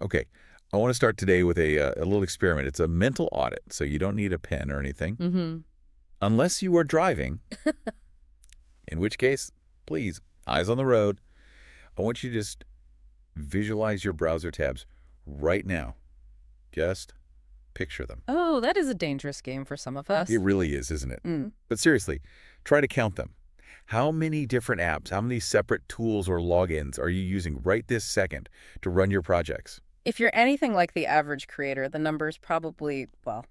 Okay. I want to start today with a little experiment. It's a mental audit, so you don't need a pen or anything. Mm-hmm. Unless you are driving, in which case, please, eyes on the road. I want you to just visualize your browser tabs right now. Just picture them. Oh, that is a dangerous game for some of us. It really is, isn't it? Mm. But seriously, try to count them. How many different apps, how many separate tools or logins are you using right this second to run your projects? If you're anything like the average creator, the number's probably, well,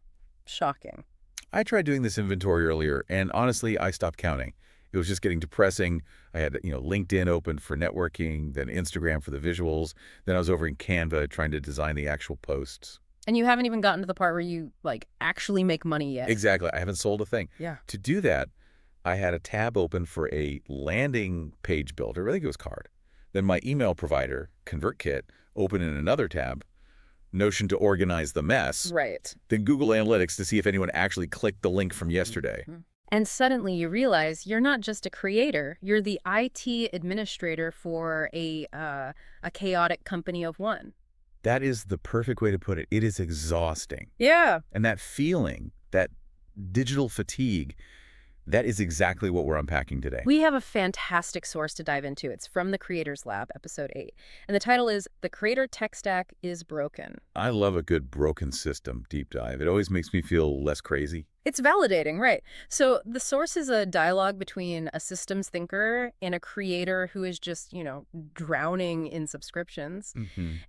shocking. I tried doing this inventory earlier, and honestly, I stopped counting. It was just getting depressing. I had, LinkedIn open for networking, then Instagram for the visuals. Then I was over in Canva trying to design the actual posts. And you haven't even gotten to the part where you, actually make money yet. Exactly. I haven't sold a thing. Yeah. To do that, I had a tab open for a landing page builder. I think it was Card. Then my email provider, ConvertKit, open in another tab. Notion to organize the mess. Right. Then Google Analytics to see if anyone actually clicked the link from yesterday. Mhm. And suddenly you realize you're not just a creator, you're the IT administrator for a chaotic company of one. That is the perfect way to put it. It is exhausting. Yeah. And that feeling, that digital fatigue, that is exactly what we're unpacking today. We have a fantastic source to dive into. It's from the Creators Lab, episode 8. And the title is The Creator Tech Stack is Broken. I love a good broken system deep dive. It always makes me feel less crazy. It's validating, right? So the source is a dialogue between a systems thinker and a creator who is just, drowning in subscriptions.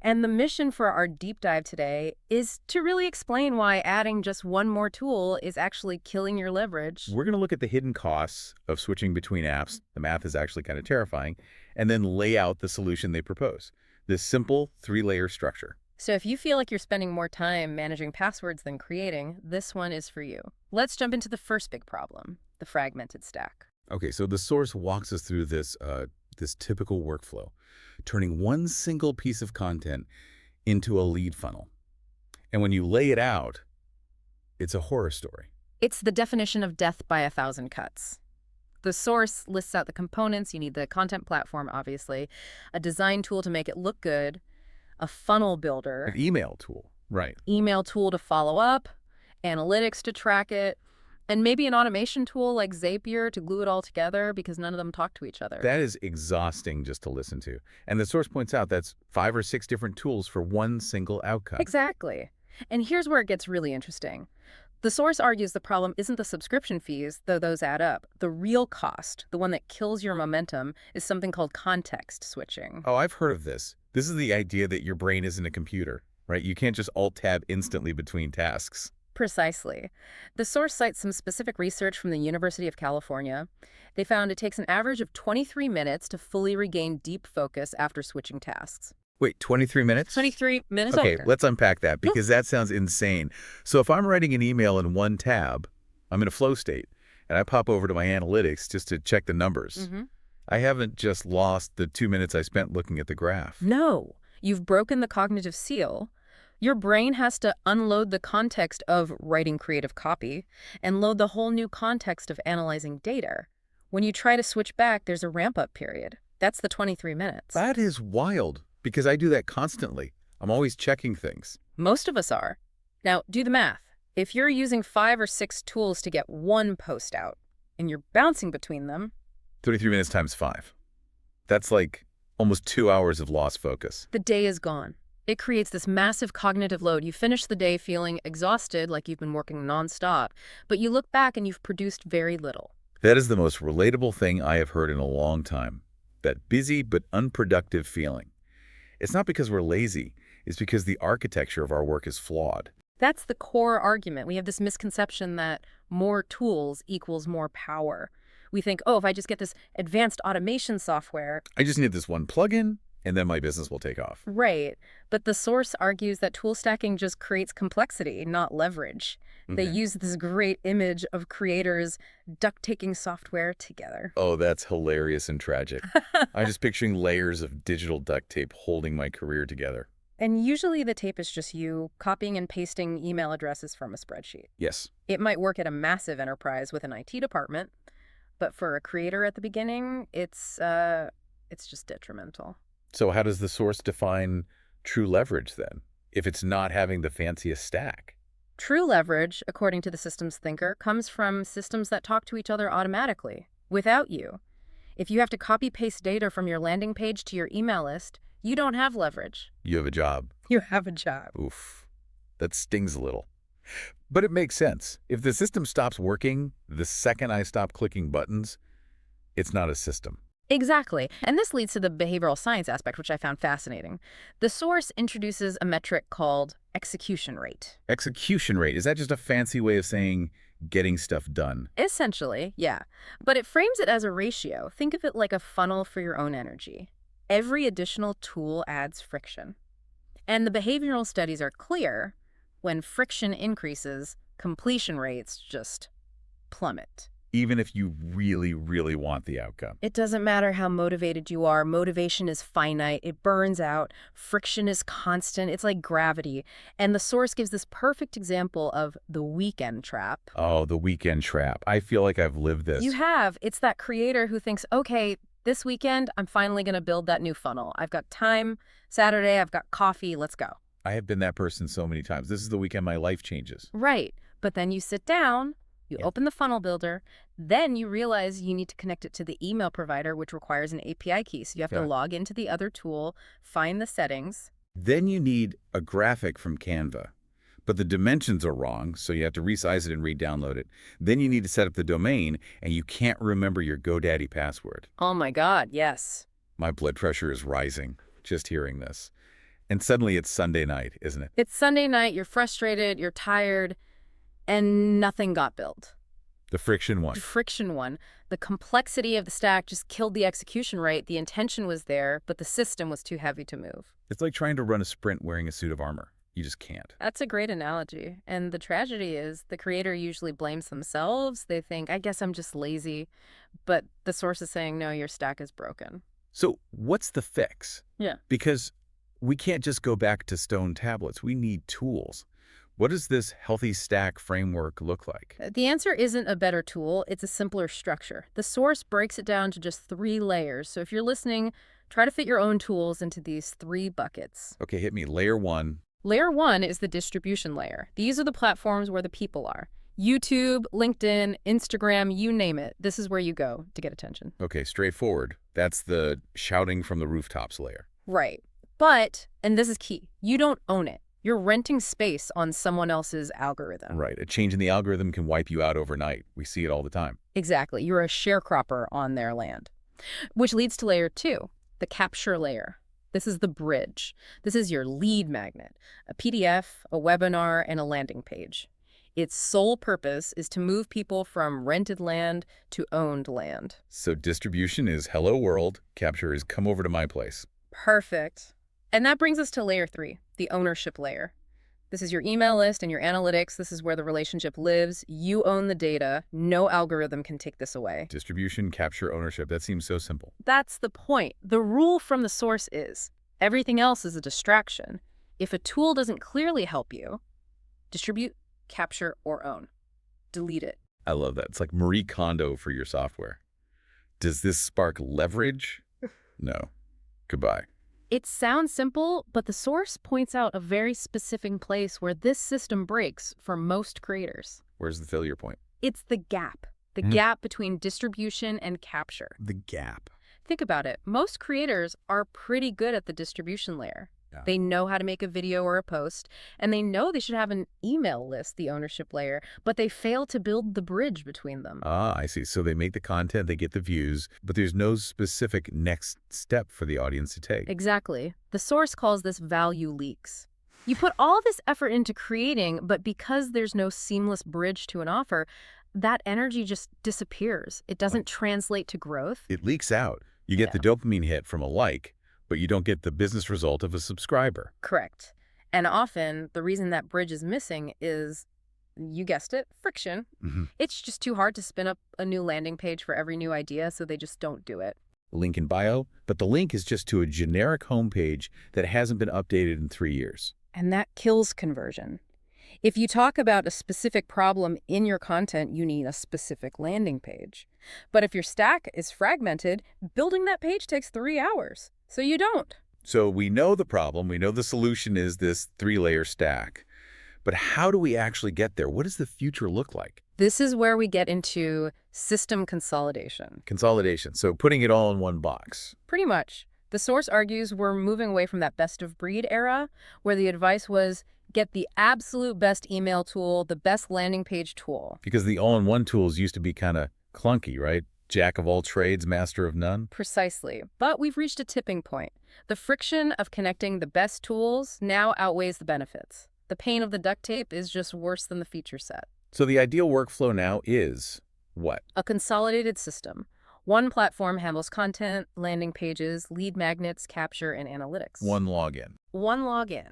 And the mission for our deep dive today is to really explain why adding just one more tool is actually killing your leverage. We're going to look at the hidden costs of switching between apps. The math is actually kind of terrifying. And then lay out the solution they propose. This simple 3-layer structure. So if you feel like you're spending more time managing passwords than creating, this one is for you. Let's jump into the first big problem, the fragmented stack. Okay, so the source walks us through this typical workflow, turning one single piece of content into a lead funnel. And when you lay it out, it's a horror story. It's the definition of death by 1,000 cuts. The source lists out the components. You need the content platform, obviously, a design tool to make it look good, a funnel builder, An email tool, right? email tool to follow up, analytics to track it, and maybe an automation tool like Zapier to glue it all together because none of them talk to each other. That is exhausting just to listen to. And the source points out that's 5 or 6 different tools for one single outcome. Exactly. And here's where it gets really interesting. The source argues the problem isn't the subscription fees, though those add up. The real cost, the one that kills your momentum, is something called context switching. Oh, I've heard of this. This is the idea that your brain isn't a computer, right? You can't just alt-tab instantly between tasks. Precisely. The source cites some specific research from the University of California. They found it takes an average of 23 minutes to fully regain deep focus after switching tasks. Wait, 23 minutes? 23 minutes? Okay, let's unpack that because that sounds insane. So if I'm writing an email in one tab, I'm in a flow state, and I pop over to my analytics just to check the numbers. I haven't just lost the 2 minutes I spent looking at the graph. No, you've broken the cognitive seal. Your brain has to unload the context of writing creative copy and load the whole new context of analyzing data. When you try to switch back, there's a ramp-up period. That's the 23 minutes. That is wild because I do that constantly. I'm always checking things. Most of us are. Now, do the math. If you're using 5 or 6 tools to get one post out and you're bouncing between them, 33 minutes times 5. That's like almost 2 hours of lost focus. the day is gone. It creates this massive cognitive load. You finish the day feeling exhausted, like you've been working nonstop, but you look back and you've produced very little. That is the most relatable thing I have heard in a long time. That busy but unproductive feeling. It's not because we're lazy. It's because the architecture of our work is flawed. That's the core argument. We have this misconception that more tools equals more power. We think, oh, if I just get this advanced automation software. I just need this one plugin, and then my business will take off. Right. But the source argues that tool stacking just creates complexity, not leverage. They use this great image of creators duct-taking software together. Oh, that's hilarious and tragic. I'm just picturing layers of digital duct tape holding my career together. And usually the tape is just you copying and pasting email addresses from a spreadsheet. Yes. It might work at a massive enterprise with an IT department, but for a creator at the beginning, it's just detrimental. So how does the source define true leverage then, if it's not having the fanciest stack? True leverage, according to the systems thinker, comes from systems that talk to each other automatically, without you. If you have to copy-paste data from your landing page to your email list, you don't have leverage. You have a job. You have a job. Oof. That stings a little. But it makes sense. If the system stops working the second I stop clicking buttons, it's not a system. Exactly. And this leads to the behavioral science aspect, which I found fascinating. The source introduces a metric called execution rate. Execution rate, is that just a fancy way of saying getting stuff done? Essentially, yeah. But it frames it as a ratio. Think of it like a funnel for your own energy. Every additional tool adds friction. And the behavioral studies are clear. When friction increases, completion rates just plummet. Even if you really, really want the outcome. It doesn't matter how motivated you are. Motivation is finite. It burns out. Friction is constant. It's like gravity. And the source gives this perfect example of the weekend trap. Oh, the weekend trap. I feel like I've lived this. You have. It's that creator who thinks, okay, this weekend, I'm finally going to build that new funnel. I've got time. Saturday, I've got coffee. Let's go. I have been that person so many times. This is the weekend my life changes. Right. But then you sit down. You open the funnel builder, then you realize you need to connect it to the email provider, which requires an API key. So you have to log into the other tool, find the settings. Then you need a graphic from Canva, but the dimensions are wrong, so you have to resize it and re-download it. Then you need to set up the domain, and you can't remember your GoDaddy password. Oh my God, yes. My blood pressure is rising just hearing this. And suddenly it's Sunday night, isn't it? It's Sunday night, you're frustrated, you're tired, and nothing got built. The friction one. The friction one. The complexity of the stack just killed the execution rate. The intention was there, but the system was too heavy to move. It's like trying to run a sprint wearing a suit of armor. You just can't. That's a great analogy. And the tragedy is the creator usually blames themselves. They think, I guess I'm just lazy. But the source is saying, no, your stack is broken. So what's the fix? Yeah. Because we can't just go back to stone tablets. We need tools. What does this healthy stack framework look like? The answer isn't a better tool, it's a simpler structure. The source breaks it down to just 3 layers. So if you're listening, try to fit your own tools into these 3 buckets. Okay, hit me. Layer 1. Layer 1 is the distribution layer. These are the platforms where the people are. YouTube, LinkedIn, Instagram, you name it. This is where you go to get attention. Okay, straightforward. That's the shouting from the rooftops layer. Right. But, and this is key, you don't own it. You're renting space on someone else's algorithm. Right. A change in the algorithm can wipe you out overnight. We see it all the time. Exactly. You're a sharecropper on their land. Which leads to layer 2, the capture layer. This is the bridge. This is your lead magnet, a PDF, a webinar, and a landing page. Its sole purpose is to move people from rented land to owned land. So distribution is hello world, capture is come over to my place. Perfect. And that brings us to layer 3, the ownership layer. This is your email list and your analytics. This is where the relationship lives. You own the data. No algorithm can take this away. Distribution, capture, ownership. That seems so simple. That's the point. The rule from the source is everything else is a distraction. If a tool doesn't clearly help you, distribute, capture, or own. Delete it. I love that. It's like Marie Kondo for your software. Does this spark leverage? No. Goodbye. It sounds simple, but the source points out a very specific place where this system breaks for most creators. Where's the failure point? It's the gap. The gap between distribution and capture. The gap. Think about it. Most creators are pretty good at the distribution layer. Yeah. They know how to make a video or a post, and they know they should have an email list, the ownership layer, but they fail to build the bridge between them. Ah, I see. So they make the content, they get the views, but there's no specific next step for the audience to take. Exactly. The source calls this value leaks. You put all this effort into creating, but because there's no seamless bridge to an offer, that energy just disappears. It doesn't translate to growth. It leaks out. You get the dopamine hit from a like, but you don't get the business result of a subscriber. Correct. And often, the reason that bridge is missing is, you guessed it, friction. It's just too hard to spin up a new landing page for every new idea, so they just don't do it. Link in bio, but the link is just to a generic homepage that hasn't been updated in 3 years. And that kills conversion. If you talk about a specific problem in your content, you need a specific landing page. But if your stack is fragmented, building that page takes 3 hours. So you don't. So we know the problem. We know the solution is this three-layer stack. But how do we actually get there? What does the future look like? This is where we get into system consolidation. Consolidation. So putting it all in one box. Pretty much. The source argues we're moving away from that best-of-breed era, where the advice was get the absolute best email tool, the best landing page tool. Because the all-in-one tools used to be kind of clunky, right? Jack of all trades, master of none. Precisely. But we've reached a tipping point. The friction of connecting the best tools now outweighs the benefits. The pain of the duct tape is just worse than the feature set. So the ideal workflow now is what? A consolidated system. One platform handles content, landing pages, lead magnets, capture, and analytics. One login. One login.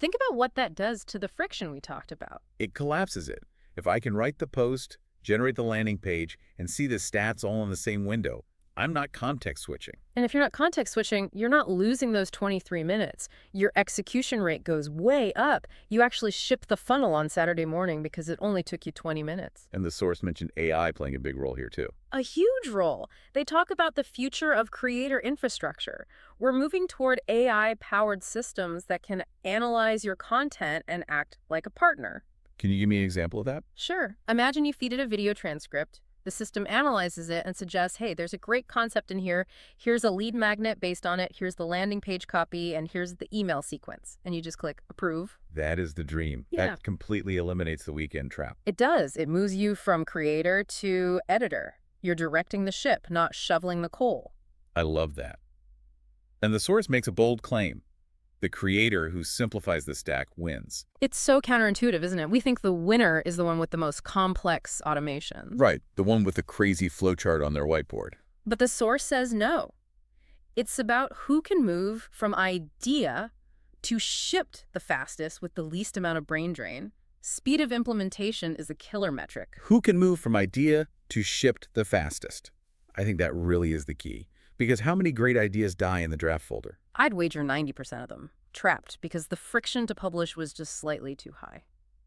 Think about what that does to the friction we talked about. It collapses it. If I can write the post, generate the landing page, and see the stats all in the same window, I'm not context switching. And if you're not context switching, you're not losing those 23 minutes. Your execution rate goes way up. You actually ship the funnel on Saturday morning because it only took you 20 minutes. And the source mentioned AI playing a big role here too. A huge role. They talk about the future of creator infrastructure. We're moving toward AI-powered systems that can analyze your content and act like a partner. Can you give me an example of that? Sure. Imagine you feed it a video transcript. The system analyzes it and suggests, hey, there's a great concept in here. Here's a lead magnet based on it. Here's the landing page copy, and here's the email sequence. And you just click approve. That is the dream. Yeah. That completely eliminates the weekend trap. It does. It moves you from creator to editor. You're directing the ship, not shoveling the coal. I love that. And the source makes a bold claim. The creator who simplifies the stack wins. It's so counterintuitive, isn't it? We think the winner is the one with the most complex automation. Right, the one with the crazy flowchart on their whiteboard. But the source says no. It's about who can move from idea to shipped the fastest with the least amount of brain drain. Speed of implementation is a killer metric. Who can move from idea to shipped the fastest? I think that really is the key. Because how many great ideas die in the draft folder? I'd wager 90% of them. Trapped because the friction to publish was just slightly too high.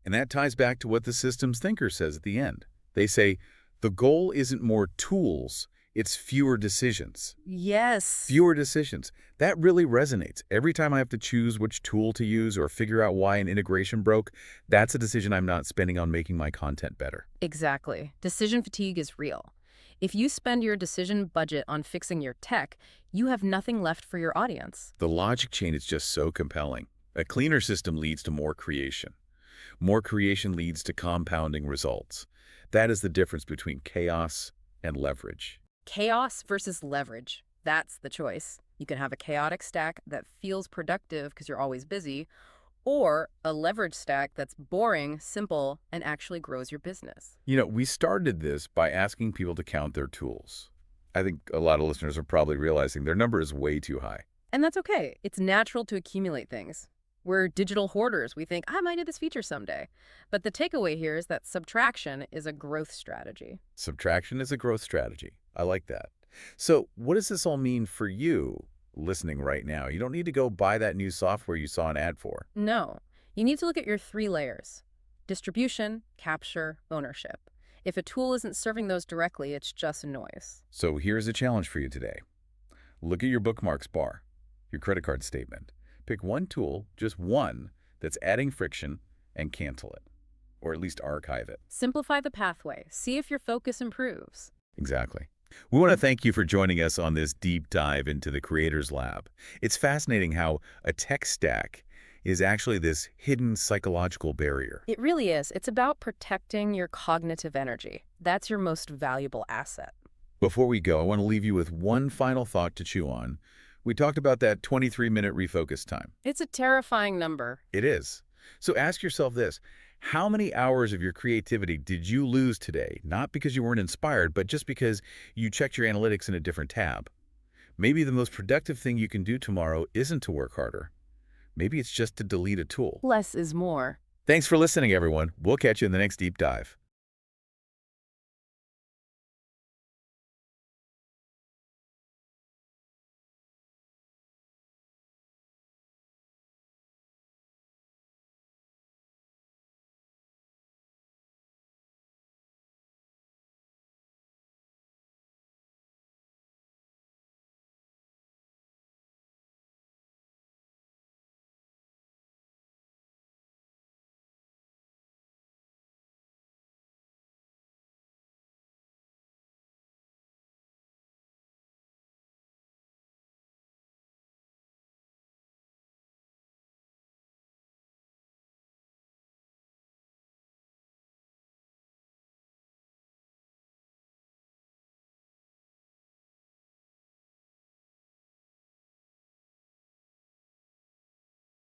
And that ties back to what the systems thinker says at the end. They say, the goal isn't more tools, it's fewer decisions. Yes. Fewer decisions. That really resonates. Every time I have to choose which tool to use or figure out why an integration broke, that's a decision I'm not spending on making my content better. Exactly. Decision fatigue is real. If you spend your decision budget on fixing your tech, you have nothing left for your audience. The logic chain is just so compelling. A cleaner system leads to more creation. More creation leads to compounding results. That is the difference between chaos and leverage. Chaos versus leverage. That's the choice. You can have a chaotic stack that feels productive because you're always busy, or a leverage stack that's boring, simple, and actually grows your business. You know, we started this by asking people to count their tools. I think a lot of listeners are probably realizing their number is way too high. And that's okay. It's natural to accumulate things. We're digital hoarders. We think, I might need this feature someday. But the takeaway here is that subtraction is a growth strategy. Subtraction is a growth strategy. I like that. So what does this all mean for you listening right now? You don't need to go buy that new software you saw an ad for. No. You need to look at your 3 layers. Distribution, capture, ownership. If a tool isn't serving those directly, it's just noise. So here's a challenge for you today. Look at your bookmarks bar, your credit card statement. Pick one tool, just one, that's adding friction and cancel it, or at least archive it. Simplify the pathway. See if your focus improves. Exactly. We want to thank you for joining us on this deep dive into the Creators Lab. It's fascinating how a tech stack is actually this hidden psychological barrier. It really is. It's about protecting your cognitive energy. That's your most valuable asset. Before we go, I want to leave you with one final thought to chew on. We talked about that 23-minute refocus time. It's a terrifying number. It is. So ask yourself this. How many hours of your creativity did you lose today? Not because you weren't inspired, but just because you checked your analytics in a different tab. Maybe the most productive thing you can do tomorrow isn't to work harder. Maybe it's just to delete a tool. Less is more. Thanks for listening, everyone. We'll catch you in the next deep dive.